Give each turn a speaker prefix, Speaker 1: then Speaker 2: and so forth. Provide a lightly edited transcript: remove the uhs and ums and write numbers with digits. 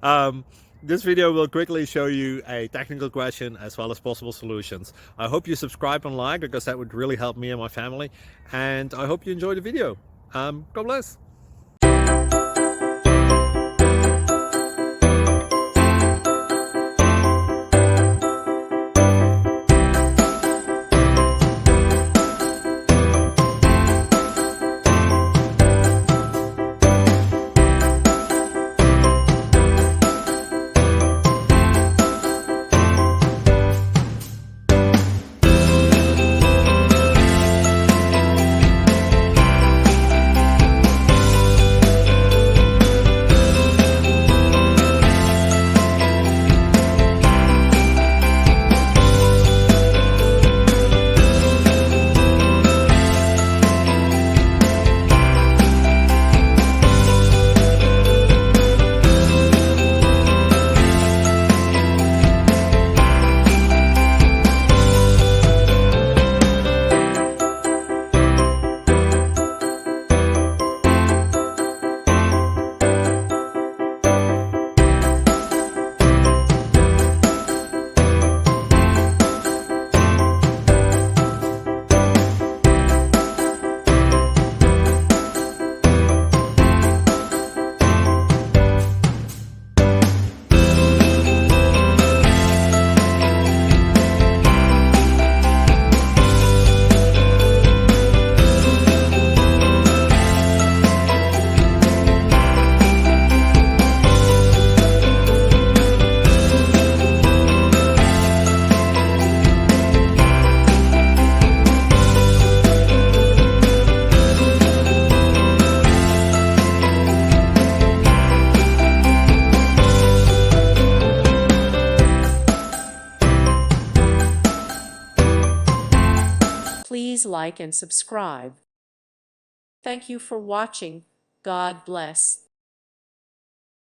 Speaker 1: um, this video will quickly show you a technical question as well as possible solutions. I hope you subscribe and like, because that would really help me and my family. And I hope you enjoy the video. God bless.
Speaker 2: Please like and subscribe. Thank you for watching. God bless.